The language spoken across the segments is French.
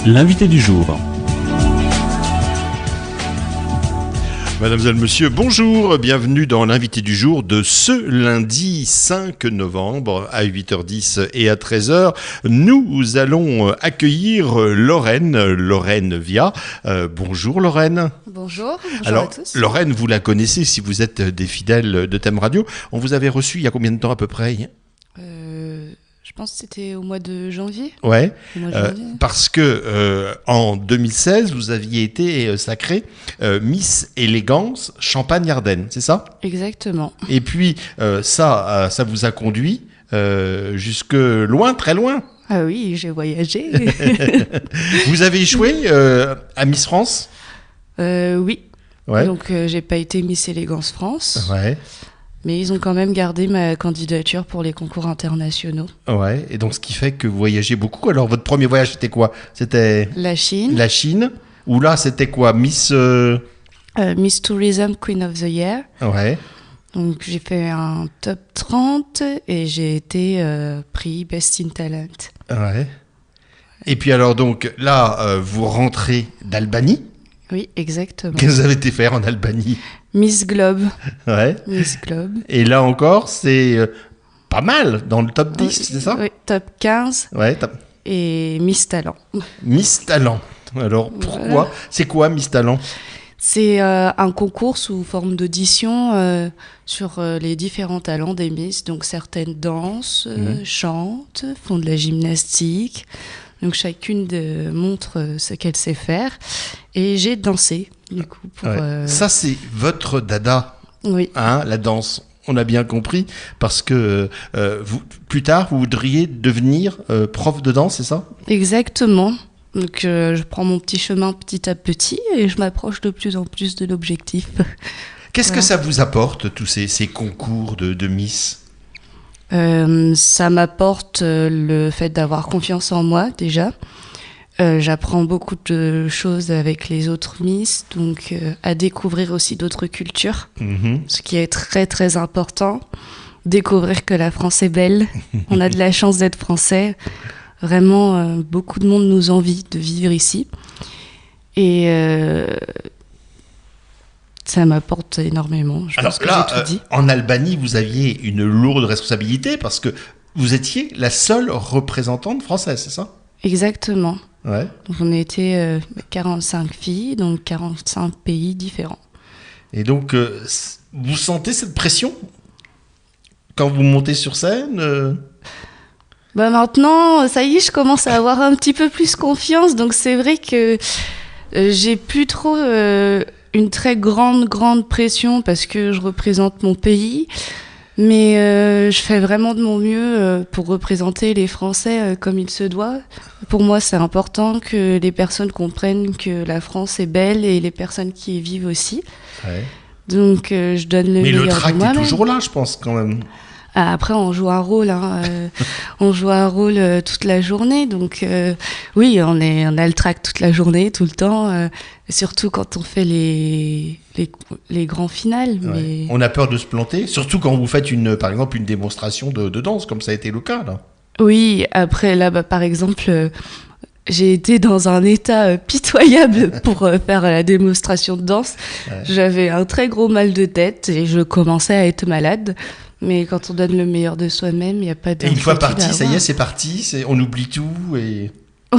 L'invité du jour. Mademoiselle, monsieur, bonjour, bienvenue dans l'invité du jour de ce lundi 5 novembre à 8h10 et à 13h. Nous allons accueillir Lorraine Via. Bonjour Lorraine. Bonjour Alors, à tous. Lorraine, vous la connaissez si vous êtes des fidèles de Thème Radio. On vous avait reçu il y a combien de temps à peu près ? Je pense que c'était au mois de janvier. Ouais, Au mois de janvier. parce que en 2016, vous aviez été sacrée Miss Élégance Champagne-Ardenne, c'est ça ? Exactement. Et puis, ça vous a conduit jusque loin, très loin. Ah oui, j'ai voyagé. Vous avez échoué à Miss France ? Oui. Ouais. Donc, j'ai pas été Miss Élégance France. Ouais. Mais ils ont quand même gardé ma candidature pour les concours internationaux. Ouais. Et donc, ce qui fait que vous voyagez beaucoup. Alors, votre premier voyage, c'était quoi ? C'était La Chine. la Chine. Ou là, c'était quoi ? Miss... Miss Tourism Queen of the Year. Ouais. Donc, j'ai fait un top 30 et j'ai été pris Best in Talent. Ouais. Et puis alors, donc, là, vous rentrez d'Albanie. Oui, exactement. Qu'est-ce que vous avez été faire en Albanie ? Miss Globe. Ouais. Miss Globe. Et là encore, c'est pas mal dans le top 10, c'est ça ? Oui, top 15 Ouais, et Miss Talent. Miss Talent. Alors, pourquoi ? C'est quoi Miss Talent ? C'est un concours sous forme d'audition sur les différents talents des Miss. Donc certaines dansent, chantent, font de la gymnastique. Donc chacune montre ce qu'elle sait faire. Et j'ai dansé, du coup. Ouais. Ça, c'est votre dada, Oui, hein, la danse. On a bien compris, parce que vous, plus tard, vous voudriez devenir prof de danse, c'est ça ? exactement. Donc je prends mon petit chemin petit à petit et je m'approche de plus en plus de l'objectif. Qu'est-ce que ça vous apporte, tous ces concours de Miss ? Ça m'apporte le fait d'avoir confiance en moi déjà. J'apprends beaucoup de choses avec les autres Miss, donc à découvrir aussi d'autres cultures, ce qui est très très important. Découvrir que la France est belle, on a de la chance d'être français. Vraiment, beaucoup de monde nous envie de vivre ici. Et ça m'apporte énormément. Je pense que là, j'ai tout dit. en Albanie, vous aviez une lourde responsabilité parce que vous étiez la seule représentante française, c'est ça ? Exactement. Ouais. Donc on était 45 filles, donc 45 pays différents. Et donc, vous sentez cette pression quand vous montez sur scène Bah maintenant, ça y est, je commence à avoir un petit peu plus confiance. Donc c'est vrai que j'ai plus trop une très grande pression parce que je représente mon pays. Mais je fais vraiment de mon mieux pour représenter les Français comme il se doit. Pour moi, c'est important que les personnes comprennent que la France est belle et les personnes qui y vivent aussi. Ouais. Donc je donne le Mais meilleur le de tract est moi-même. toujours là, je pense, quand même. Après, on joue un rôle, hein, on joue un rôle toute la journée, donc oui, on a le trac toute la journée, tout le temps, surtout quand on fait les grands finales. Ouais. Mais... On a peur de se planter, surtout quand vous faites par exemple une démonstration de danse, comme ça a été le cas là. Oui, après là, par exemple, j'ai été dans un état pitoyable pour faire la démonstration de danse. Ouais. J'avais un très gros mal de tête et je commençais à être malade. Mais quand on donne le meilleur de soi-même, il n'y a pas de... Et une fois parti, ça y est, c'est parti, on oublie tout et...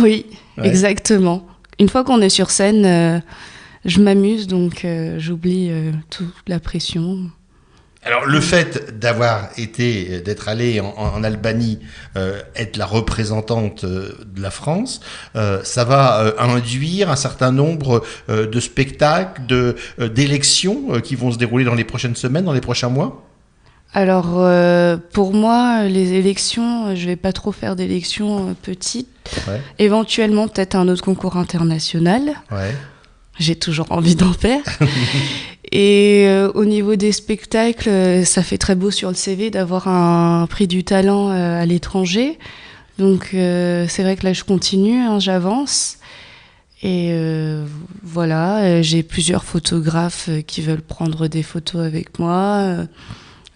Oui, Ouais. exactement. Une fois qu'on est sur scène, je m'amuse, donc j'oublie toute la pression. Alors le fait d'être allé en Albanie, être la représentante de la France, ça va induire un certain nombre de spectacles, d'élections qui vont se dérouler dans les prochaines semaines, dans les prochains mois. Alors, pour moi, les élections, je vais pas trop faire d'élections petites. Ouais. Éventuellement, peut-être un autre concours international. Ouais. J'ai toujours envie d'en faire. Et au niveau des spectacles, ça fait très beau sur le CV d'avoir un prix du talent à l'étranger. Donc, c'est vrai que là, je continue, hein, j'avance. Et voilà, j'ai plusieurs photographes qui veulent prendre des photos avec moi.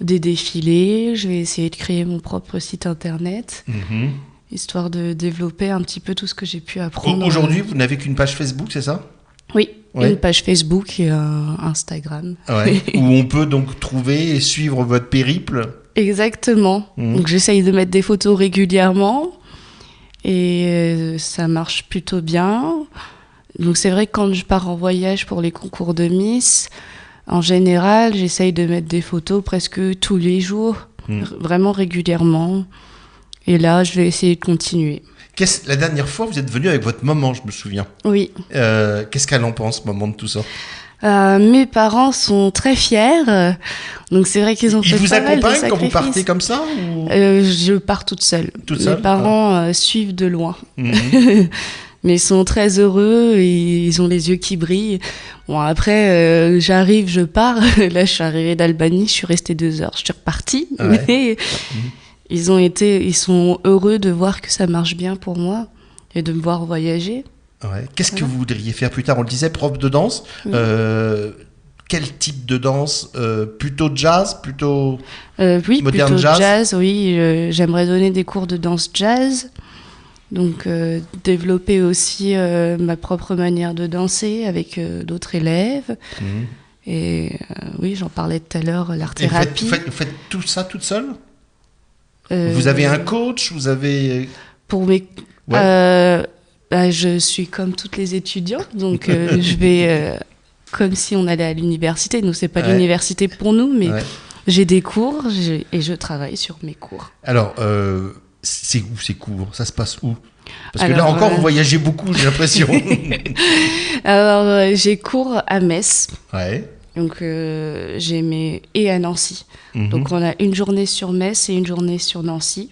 Des défilés, je vais essayer de créer mon propre site internet. histoire de développer un petit peu tout ce que j'ai pu apprendre. Aujourd'hui, vous n'avez qu'une page Facebook, c'est ça? Oui, Ouais. une page Facebook et un Instagram. Ouais. Où on peut donc trouver et suivre votre périple. Exactement. Donc j'essaye de mettre des photos régulièrement et ça marche plutôt bien. Donc c'est vrai que quand je pars en voyage pour les concours de Miss, en général, j'essaye de mettre des photos presque tous les jours, vraiment régulièrement. Et là, je vais essayer de continuer. La dernière fois, vous êtes venu avec votre maman, je me souviens. Oui. Qu'est-ce qu'elle en pense, maman, de tout ça? Mes parents sont très fiers. Donc c'est vrai qu'ils ont fait Ils vous pas mal de accompagnent quand vous sacrifices. partez comme ça ou... Je pars toute seule. Toute seule? Mes parents suivent de loin. Mhm. Mais ils sont très heureux et ils ont les yeux qui brillent. Bon, après, j'arrive, je pars. Là, je suis arrivée d'Albanie, je suis restée 2 heures. Je suis repartie. Ouais. Mais ils sont heureux de voir que ça marche bien pour moi et de me voir voyager. Ouais. Qu'est-ce que vous voudriez faire plus tard? On le disait, prof de danse. Oui. Quel type de danse? Plutôt jazz? Plutôt... Oui, Modern plutôt jazz. oui. J'aimerais donner des cours de danse jazz. Donc, développer aussi ma propre manière de danser avec d'autres élèves. Mhm. Et oui, j'en parlais tout à l'heure, Et l'art-thérapie. vous faites tout ça toute seule? Euh, Vous avez un coach? Vous avez... Pour mes... Ouais. Je suis comme toutes les étudiantes, donc je vais comme si on allait à l'université. Nous, c'est pas Ouais. l'université pour nous, mais Ouais. j'ai des cours et je travaille sur mes cours. Alors, c'est où ces cours? Ça se passe où? Parce que là Alors, encore, vous voyagez beaucoup, j'ai l'impression. Alors, j'ai cours à Metz, Ouais. donc et à Nancy. Mhm. Donc, on a une journée sur Metz et une journée sur Nancy.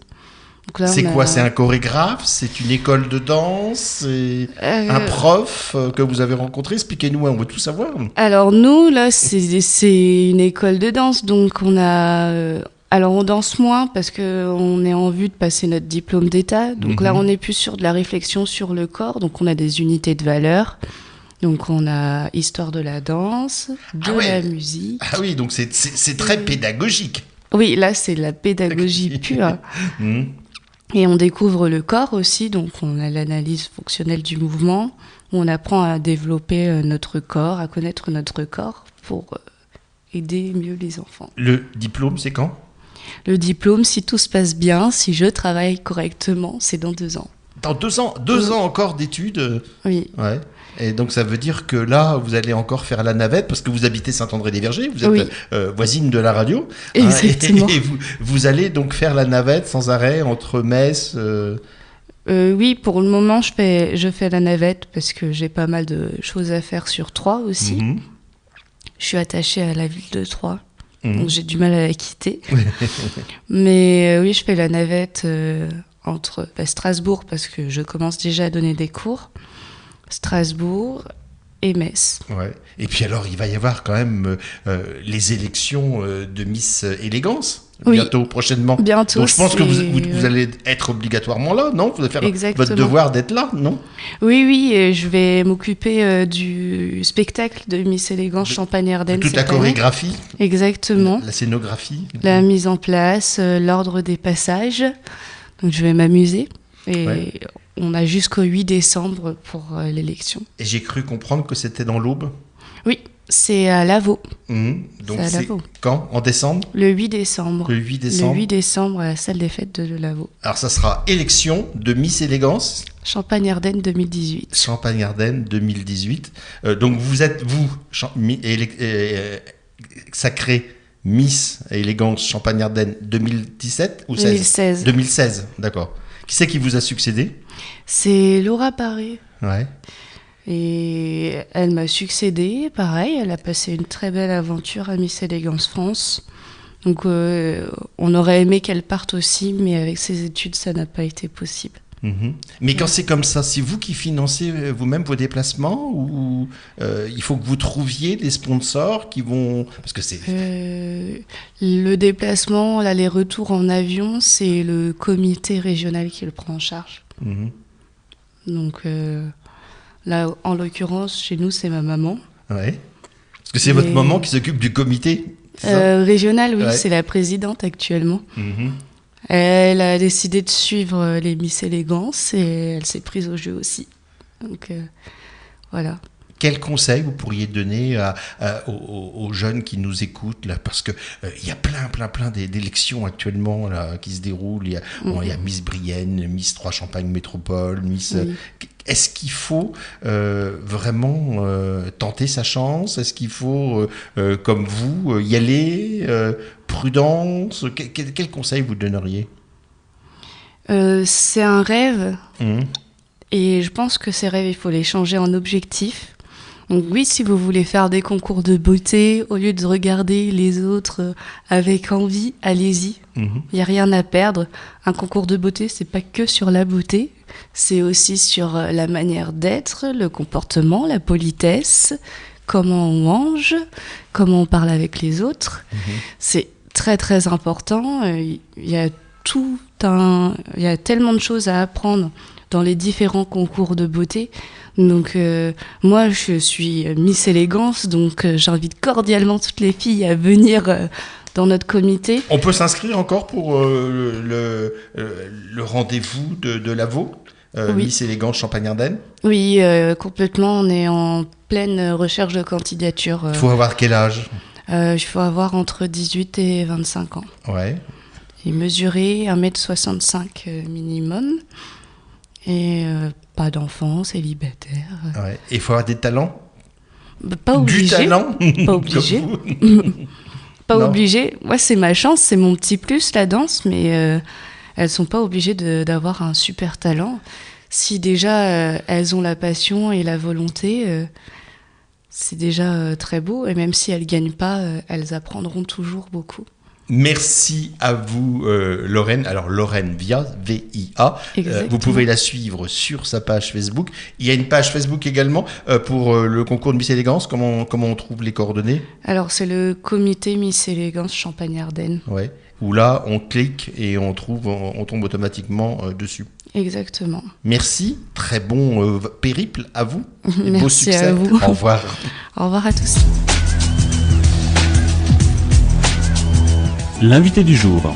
Donc là, C'est on a- quoi? C'est un chorégraphe? C'est une école de danse? C'est un prof que vous avez rencontré? Expliquez-nous, on veut tout savoir. Alors nous, là, c'est une école de danse, donc on a... alors on danse moins parce qu'on est en vue de passer notre diplôme d'État. Donc là, on est plus sur de la réflexion sur le corps, donc on a des unités de valeur. Donc on a histoire de la danse, de Ah ouais. la musique. Ah oui, donc c'est très pédagogique. Oui, là, c'est de la pédagogie pure. Mhm. Et on découvre le corps aussi, donc on a l'analyse fonctionnelle du mouvement, où on apprend à développer notre corps, à connaître notre corps pour aider mieux les enfants. Le diplôme, c'est quand? Le diplôme, si tout se passe bien, si je travaille correctement, c'est dans 2 ans. Dans 2 ans, 2 ans encore d'études. Oui, Ouais. Et donc ça veut dire que là, vous allez encore faire la navette parce que vous habitez Saint-André-des-Vergers, vous êtes Oui. voisine de la radio. Exactement. Et vous allez donc faire la navette sans arrêt entre Metz. oui, pour le moment, je fais la navette parce que j'ai pas mal de choses à faire sur Troyes aussi. Mhm. Je suis attachée à la ville de Troyes, Mhm. donc j'ai du mal à la quitter. Mais oui, je fais la navette entre Strasbourg parce que je commence déjà à donner des cours, Strasbourg et Metz. Ouais. Et puis alors, il va y avoir quand même les élections de Miss Élégance Oui. bientôt, prochainement. Bientôt. Donc je pense que vous c'est- allez être obligatoirement là, non? Vous allez faire Exactement. votre devoir d'être là, non? Oui, oui, je vais m'occuper du spectacle de Miss Élégance Champagne-Ardenne. Toute la cette année. chorégraphie, Exactement. la scénographie. La mise en place, l'ordre des passages. Donc je vais m'amuser. Et Ouais. on a jusqu'au 8 décembre pour l'élection. Et j'ai cru comprendre que c'était dans l'Aube. Oui, c'est à Lavaux, Mhm. Donc C'est à c'est Lavaux. quand? En décembre? le 8 décembre. Le 8 décembre. Le 8 décembre à la salle des fêtes de Lavaux. Alors ça sera élection de Miss Élégance Champagne-Ardenne 2018. Champagne-Ardenne 2018. Donc vous êtes, vous, sacré Miss Élégance Champagne-Ardenne 2017 ou 16? 2016. 2016, d'accord. Qui c'est qui vous a succédé? C'est Laura Paré. Ouais. Et elle m'a succédé, pareil, elle a passé une très belle aventure à Miss Élégance France. Donc on aurait aimé qu'elle parte aussi, mais avec ses études, ça n'a pas été possible. Mhm. Mais quand c'est comme ça, c'est vous qui financez vous-même vos déplacements ou il faut que vous trouviez des sponsors qui vont... Parce que c'est... Le déplacement, l'aller-retour en avion, c'est le comité régional qui le prend en charge. Mhm. Donc là, en l'occurrence, chez nous, c'est ma maman. Ouais. Parce que c'est votre maman qui s'occupe du comité, c'est ça? Régional, oui, Ouais. c'est la présidente actuellement. Mhm. Elle a décidé de suivre les Miss Élégance et elle s'est prise au jeu aussi. Donc voilà. Quel conseil vous pourriez donner aux jeunes qui nous écoutent là, parce que il y a plein d'élections actuellement là qui se déroulent. Il y a Miss Brienne, Miss Trois Champagne Métropole, Miss. Oui. Est-ce qu'il faut vraiment tenter sa chance? Est-ce qu'il faut, comme vous, y aller prudence? Quel conseil vous donneriez? C'est un rêve. Et je pense que ces rêves, il faut les changer en objectifs. Donc oui, si vous voulez faire des concours de beauté, au lieu de regarder les autres avec envie, allez-y. Il n'y a rien à perdre. Un concours de beauté, c'est pas que sur la beauté, c'est aussi sur la manière d'être, le comportement, la politesse, comment on mange, comment on parle avec les autres. C'est très très important. Il y a tellement de choses à apprendre dans les différents concours de beauté. Donc moi je suis Miss Élégance, donc j'invite cordialement toutes les filles à venir dans notre comité. On peut s'inscrire encore pour le rendez-vous de Lavaux, oui. Miss Élégance Champagne-Ardenne? Oui, complètement, on est en pleine recherche de candidature. Il faut avoir quel âge? Il faut avoir entre 18 et 25 ans. Ouais. Et mesurer 1m65 minimum. Et pas d'enfant, célibataire. Ouais. Et il faut avoir des talents? Pas obligé. Du talent? Pas obligé. Pas obligé. Moi, c'est ma chance, c'est mon petit plus, la danse, mais elles sont pas obligées d'avoir un super talent. Si déjà elles ont la passion et la volonté, c'est déjà très beau. Et même si elles gagnent pas, elles apprendront toujours beaucoup. Merci à vous, Lorraine. Alors, Lorraine Via, V-I-A. Vous pouvez la suivre sur sa page Facebook. Il y a une page Facebook également pour le concours de Miss Élégance. Comment on trouve les coordonnées? Alors, c'est le comité Miss Élégance Champagne-Ardenne. Ouais. Où là, on clique et on tombe automatiquement dessus. Exactement. Merci. Très bon périple à vous. Merci beau succès. À vous. Au revoir. Au revoir à tous. L'invité du jour.